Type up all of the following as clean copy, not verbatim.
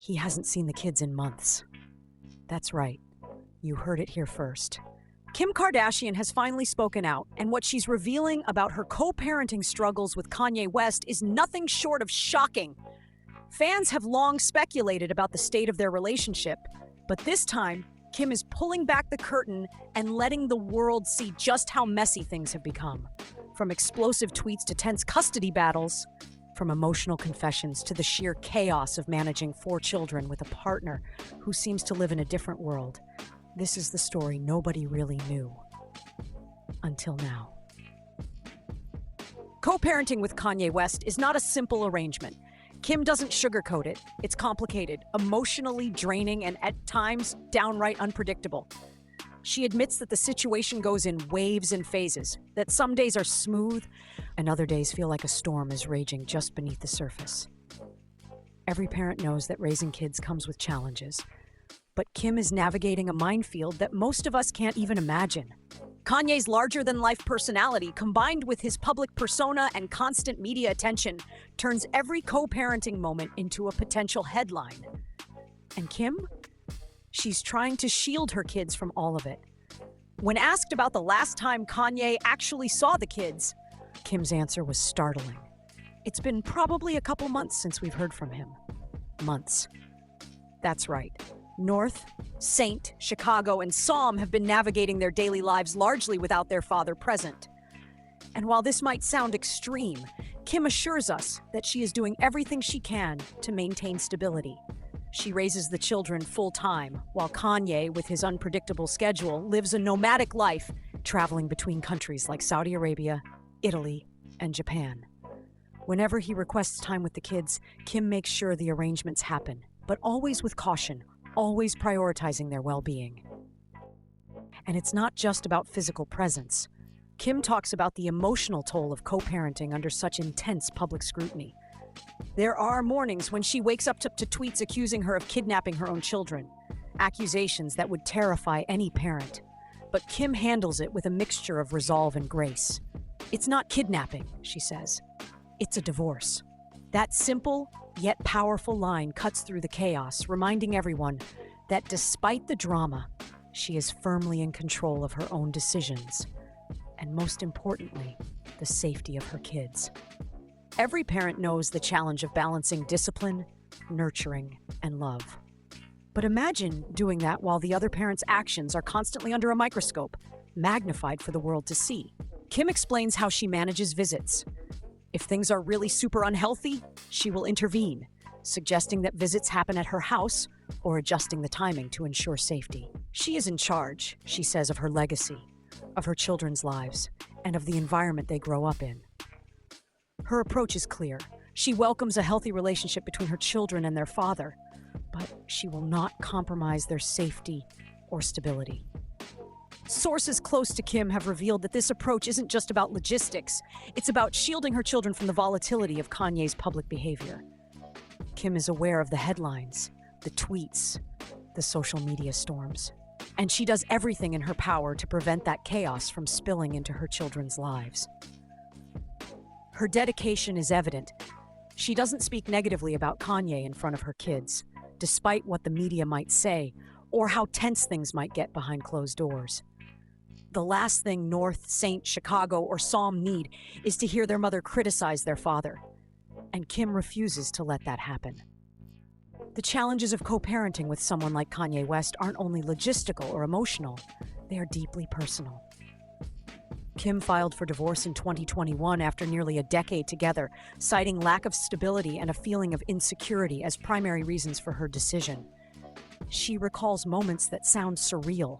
he hasn't seen the kids in months. That's right. You heard it here first. Kim Kardashian has finally spoken out, and what she's revealing about her co-parenting struggles with Kanye West is nothing short of shocking. Fans have long speculated about the state of their relationship, but this time, Kim is pulling back the curtain and letting the world see just how messy things have become. From explosive tweets to tense custody battles, from emotional confessions to the sheer chaos of managing 4 children with a partner who seems to live in a different world. This is the story nobody really knew. Until now. Co-parenting with Kanye West is not a simple arrangement. Kim doesn't sugarcoat it. It's complicated, emotionally draining, and at times downright unpredictable. She admits that the situation goes in waves and phases, that some days are smooth and other days feel like a storm is raging just beneath the surface. Every parent knows that raising kids comes with challenges, but Kim is navigating a minefield that most of us can't even imagine. Kanye's larger-than-life personality, combined with his public persona and constant media attention, turns every co-parenting moment into a potential headline. And Kim? She's trying to shield her kids from all of it. When asked about the last time Kanye actually saw the kids, Kim's answer was startling. It's been probably a couple months since we've heard from him. Months. That's right. North, Saint, Chicago, and Psalm have been navigating their daily lives largely without their father present. And while this might sound extreme, Kim assures us that she is doing everything she can to maintain stability. She raises the children full-time, while Kanye, with his unpredictable schedule, lives a nomadic life, traveling between countries like Saudi Arabia, Italy, and Japan. Whenever he requests time with the kids, Kim makes sure the arrangements happen, but always with caution, always prioritizing their well-being. And it's not just about physical presence. Kim talks about the emotional toll of co-parenting under such intense public scrutiny. There are mornings when she wakes up to tweets accusing her of kidnapping her own children, accusations that would terrify any parent. But Kim handles it with a mixture of resolve and grace. It's not kidnapping, she says. It's a divorce. That simple, yet powerful line cuts through the chaos, reminding everyone that despite the drama, she is firmly in control of her own decisions, and most importantly, the safety of her kids. Every parent knows the challenge of balancing discipline, nurturing, and love. But imagine doing that while the other parent's actions are constantly under a microscope, magnified for the world to see. Kim explains how she manages visits. If things are really super unhealthy, she will intervene, suggesting that visits happen at her house or adjusting the timing to ensure safety. She is in charge, she says, of her legacy, of her children's lives, and of the environment they grow up in. Her approach is clear. She welcomes a healthy relationship between her children and their father, but she will not compromise their safety or stability. Sources close to Kim have revealed that this approach isn't just about logistics. It's about shielding her children from the volatility of Kanye's public behavior. Kim is aware of the headlines, the tweets, the social media storms, and she does everything in her power to prevent that chaos from spilling into her children's lives. Her dedication is evident. She doesn't speak negatively about Kanye in front of her kids, despite what the media might say or how tense things might get behind closed doors. The last thing North, Saint, Chicago, or Psalm need is to hear their mother criticize their father. And Kim refuses to let that happen. The challenges of co-parenting with someone like Kanye West aren't only logistical or emotional, they are deeply personal. Kim filed for divorce in 2021 after nearly a decade together, citing lack of stability and a feeling of insecurity as primary reasons for her decision. She recalls moments that sound surreal.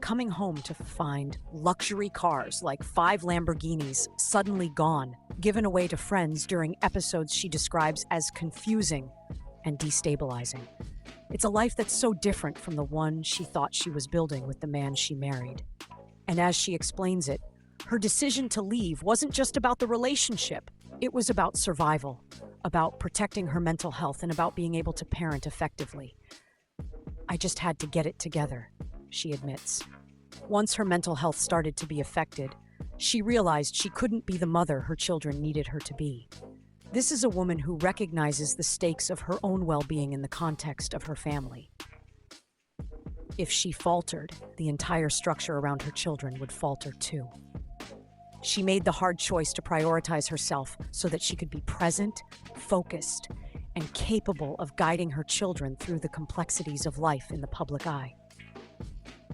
Coming home to find luxury cars like 5 Lamborghinis suddenly gone, given away to friends during episodes she describes as confusing and destabilizing. It's a life that's so different from the one she thought she was building with the man she married. And as she explains it, her decision to leave wasn't just about the relationship. It was about survival, about protecting her mental health, and about being able to parent effectively. I just had to get it together, she admits. Once her mental health started to be affected, she realized she couldn't be the mother her children needed her to be. This is a woman who recognizes the stakes of her own well-being in the context of her family. If she faltered, the entire structure around her children would falter too. She made the hard choice to prioritize herself so that she could be present, focused, and capable of guiding her children through the complexities of life in the public eye.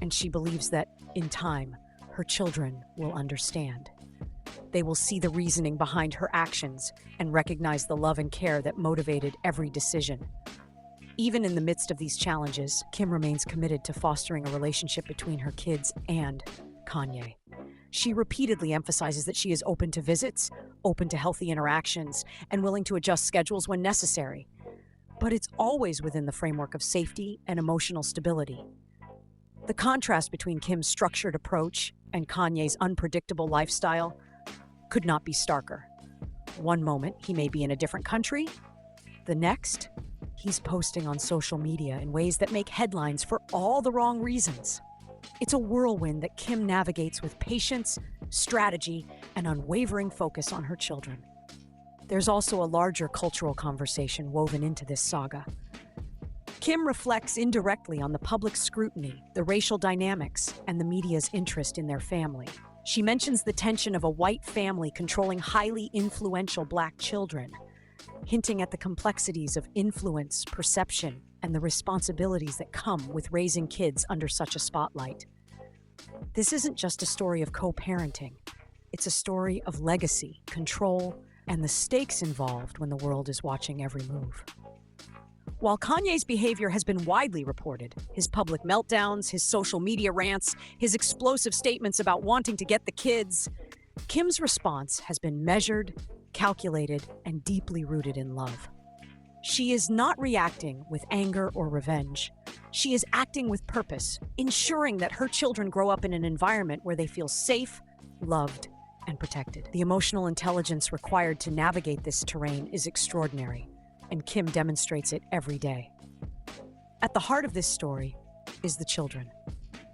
And she believes that, in time, her children will understand. They will see the reasoning behind her actions and recognize the love and care that motivated every decision. Even in the midst of these challenges, Kim remains committed to fostering a relationship between her kids and Kanye. She repeatedly emphasizes that she is open to visits, open to healthy interactions, and willing to adjust schedules when necessary. But it's always within the framework of safety and emotional stability. The contrast between Kim's structured approach and Kanye's unpredictable lifestyle could not be starker. One moment, he may be in a different country. The next, he's posting on social media in ways that make headlines for all the wrong reasons. It's a whirlwind that Kim navigates with patience, strategy, and unwavering focus on her children. There's also a larger cultural conversation woven into this saga. Kim reflects indirectly on the public scrutiny, the racial dynamics, and the media's interest in their family. She mentions the tension of a white family controlling highly influential Black children, hinting at the complexities of influence, perception, and the responsibilities that come with raising kids under such a spotlight. This isn't just a story of co-parenting. It's a story of legacy, control, and the stakes involved when the world is watching every move. While Kanye's behavior has been widely reported, his public meltdowns, his social media rants, his explosive statements about wanting to get the kids, Kim's response has been measured, calculated, and deeply rooted in love. She is not reacting with anger or revenge. She is acting with purpose, ensuring that her children grow up in an environment where they feel safe, loved, and protected. The emotional intelligence required to navigate this terrain is extraordinary, and Kim demonstrates it every day. At the heart of this story is the children.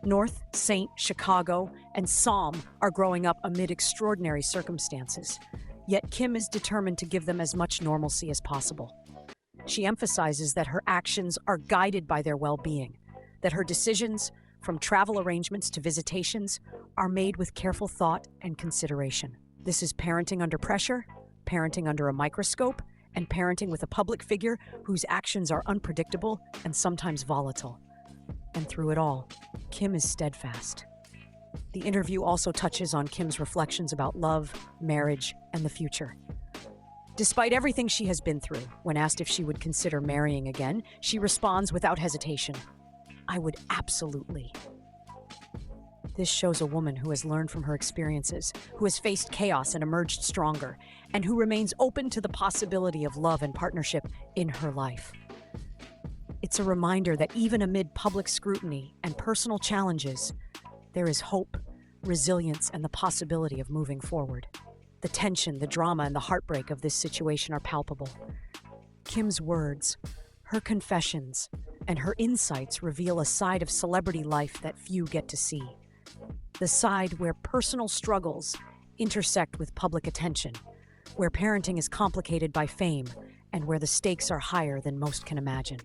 North, Saint, Chicago, and Psalm are growing up amid extraordinary circumstances, yet Kim is determined to give them as much normalcy as possible. She emphasizes that her actions are guided by their well-being, that her decisions, from travel arrangements to visitations, are made with careful thought and consideration. This is parenting under pressure, parenting under a microscope, and parenting with a public figure whose actions are unpredictable and sometimes volatile. And through it all, Kim is steadfast. The interview also touches on Kim's reflections about love, marriage, and the future. Despite everything she has been through, when asked if she would consider marrying again, she responds without hesitation, "I would absolutely." This shows a woman who has learned from her experiences, who has faced chaos and emerged stronger, and who remains open to the possibility of love and partnership in her life. It's a reminder that even amid public scrutiny and personal challenges, there is hope, resilience, and the possibility of moving forward. The tension, the drama, and the heartbreak of this situation are palpable. Kim's words, her confessions, and her insights reveal a side of celebrity life that few get to see. The side where personal struggles intersect with public attention, where parenting is complicated by fame, and where the stakes are higher than most can imagine.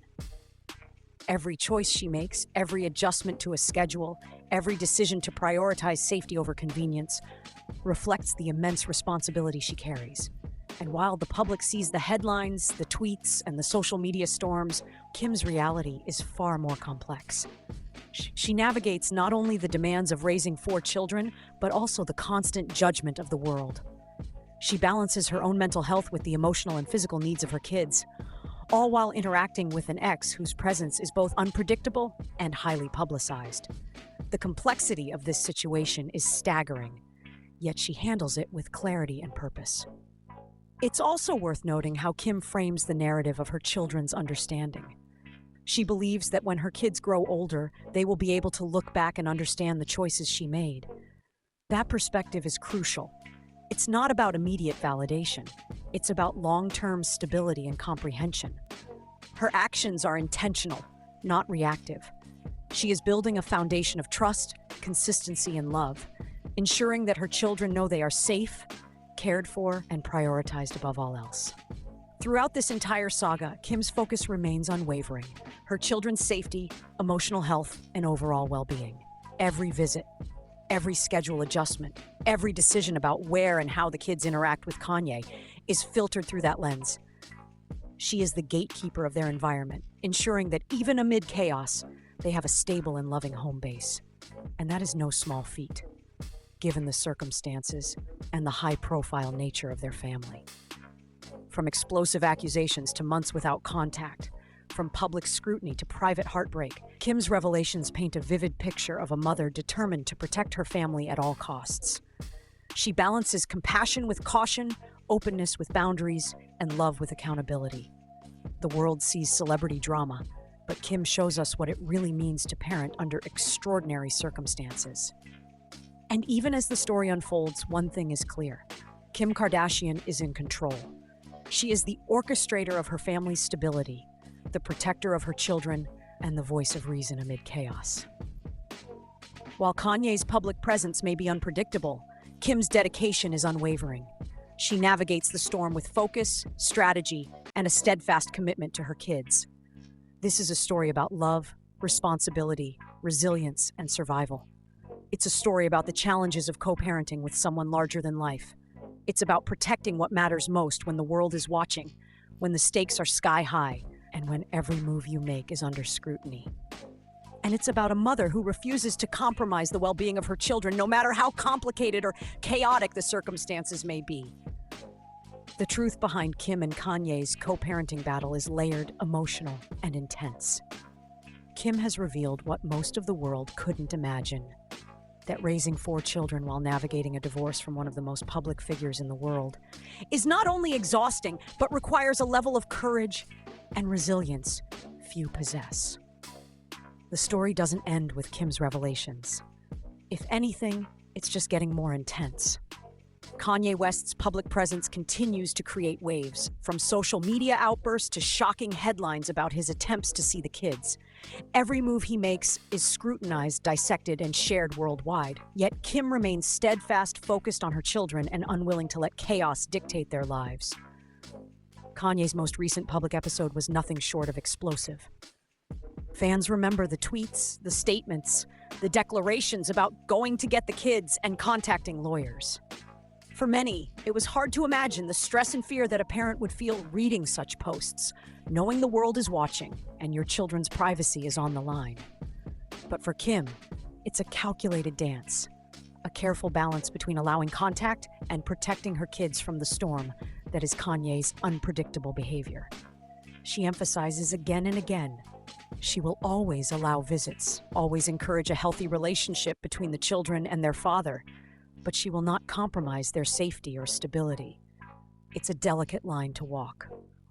Every choice she makes, every adjustment to a schedule, every decision to prioritize safety over convenience reflects the immense responsibility she carries. And while the public sees the headlines, the tweets, and the social media storms, Kim's reality is far more complex. She navigates not only the demands of raising 4 children, but also the constant judgment of the world. She balances her own mental health with the emotional and physical needs of her kids, all while interacting with an ex whose presence is both unpredictable and highly publicized. The complexity of this situation is staggering, yet she handles it with clarity and purpose. It's also worth noting how Kim frames the narrative of her children's understanding. She believes that when her kids grow older, they will be able to look back and understand the choices she made. That perspective is crucial. It's not about immediate validation. It's about long-term stability and comprehension. Her actions are intentional, not reactive. She is building a foundation of trust, consistency, and love, ensuring that her children know they are safe, cared for, and prioritized above all else. Throughout this entire saga, Kim's focus remains unwavering: her children's safety, emotional health, and overall well-being. Every visit, every schedule adjustment, every decision about where and how the kids interact with Kanye is filtered through that lens. She is the gatekeeper of their environment, ensuring that even amid chaos, they have a stable and loving home base. And that is no small feat, given the circumstances and the high-profile nature of their family. From explosive accusations to months without contact, from public scrutiny to private heartbreak, Kim's revelations paint a vivid picture of a mother determined to protect her family at all costs. She balances compassion with caution, openness with boundaries, and love with accountability. The world sees celebrity drama, but Kim shows us what it really means to parent under extraordinary circumstances. And even as the story unfolds, one thing is clear: Kim Kardashian is in control. She is the orchestrator of her family's stability, the protector of her children, and the voice of reason amid chaos. While Kanye's public presence may be unpredictable, Kim's dedication is unwavering. She navigates the storm with focus, strategy, and a steadfast commitment to her kids. This is a story about love, responsibility, resilience, and survival. It's a story about the challenges of co-parenting with someone larger than life. It's about protecting what matters most when the world is watching, when the stakes are sky high, and when every move you make is under scrutiny. And it's about a mother who refuses to compromise the well-being of her children, no matter how complicated or chaotic the circumstances may be. The truth behind Kim and Kanye's co-parenting battle is layered, emotional, and intense. Kim has revealed what most of the world couldn't imagine: that raising 4 children while navigating a divorce from one of the most public figures in the world is not only exhausting, but requires a level of courage and resilience few possess. The story doesn't end with Kim's revelations. If anything, it's just getting more intense. Kanye West's public presence continues to create waves, from social media outbursts to shocking headlines about his attempts to see the kids. Every move he makes is scrutinized, dissected, and shared worldwide. Yet Kim remains steadfast, focused on her children, and unwilling to let chaos dictate their lives. Kanye's most recent public episode was nothing short of explosive. Fans remember the tweets, the statements, the declarations about going to get the kids and contacting lawyers. For many, it was hard to imagine the stress and fear that a parent would feel reading such posts, knowing the world is watching and your children's privacy is on the line. But for Kim, it's a calculated dance, a careful balance between allowing contact and protecting her kids from the storm that is Kanye's unpredictable behavior. She emphasizes again and again, she will always allow visits, always encourage a healthy relationship between the children and their father, but she will not compromise their safety or stability. It's a delicate line to walk.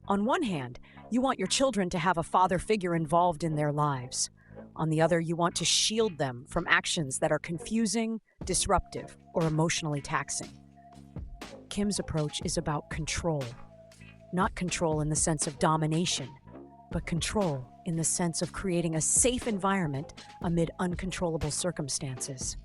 On one hand, you want your children to have a father figure involved in their lives. On the other, you want to shield them from actions that are confusing, disruptive, or emotionally taxing. Kim's approach is about control. Not control in the sense of domination, but control in the sense of creating a safe environment amid uncontrollable circumstances.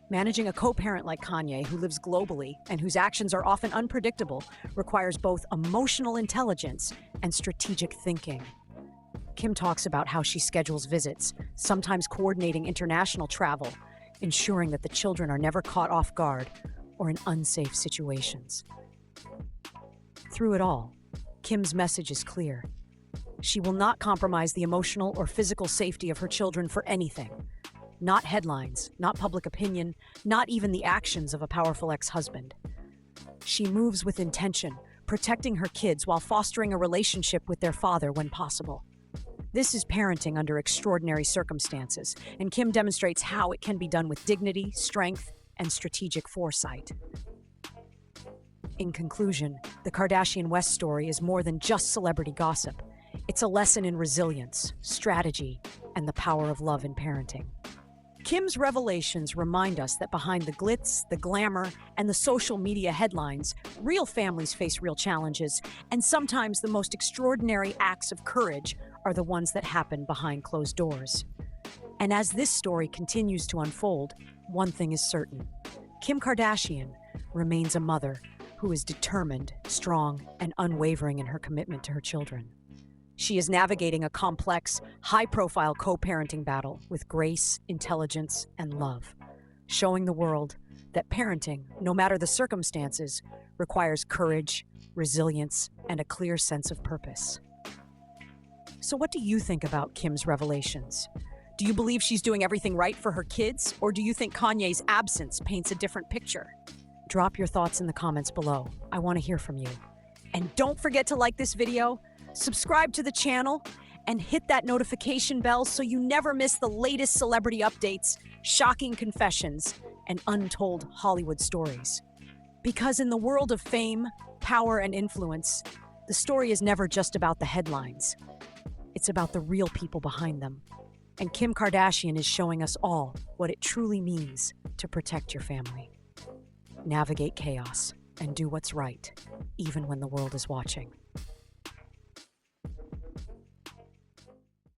Managing a co-parent like Kanye, who lives globally and whose actions are often unpredictable, requires both emotional intelligence and strategic thinking. Kim talks about how she schedules visits, sometimes coordinating international travel, ensuring that the children are never caught off guard or in unsafe situations. Through it all, Kim's message is clear. She will not compromise the emotional or physical safety of her children for anything. Not headlines, not public opinion, not even the actions of a powerful ex-husband. She moves with intention, protecting her kids while fostering a relationship with their father when possible. This is parenting under extraordinary circumstances, and Kim demonstrates how it can be done with dignity, strength, and strategic foresight. In conclusion, the Kardashian-West story is more than just celebrity gossip. It's a lesson in resilience, strategy, and the power of love in parenting. Kim's revelations remind us that behind the glitz, the glamour, and the social media headlines, real families face real challenges, and sometimes the most extraordinary acts of courage are the ones that happen behind closed doors. And as this story continues to unfold, one thing is certain: Kim Kardashian remains a mother who is determined, strong, and unwavering in her commitment to her children. She is navigating a complex, high-profile co-parenting battle with grace, intelligence, and love, showing the world that parenting, no matter the circumstances, requires courage, resilience, and a clear sense of purpose. So what do you think about Kim's revelations? Do you believe she's doing everything right for her kids, or do you think Kanye's absence paints a different picture? Drop your thoughts in the comments below. I want to hear from you. And don't forget to like this video, subscribe to the channel, and hit that notification bell so you never miss the latest celebrity updates, shocking confessions, and untold Hollywood stories. Because in the world of fame, power, and influence, the story is never just about the headlines. It's about the real people behind them. And Kim Kardashian is showing us all what it truly means to protect your family. Navigate chaos and do what's right, even when the world is watching.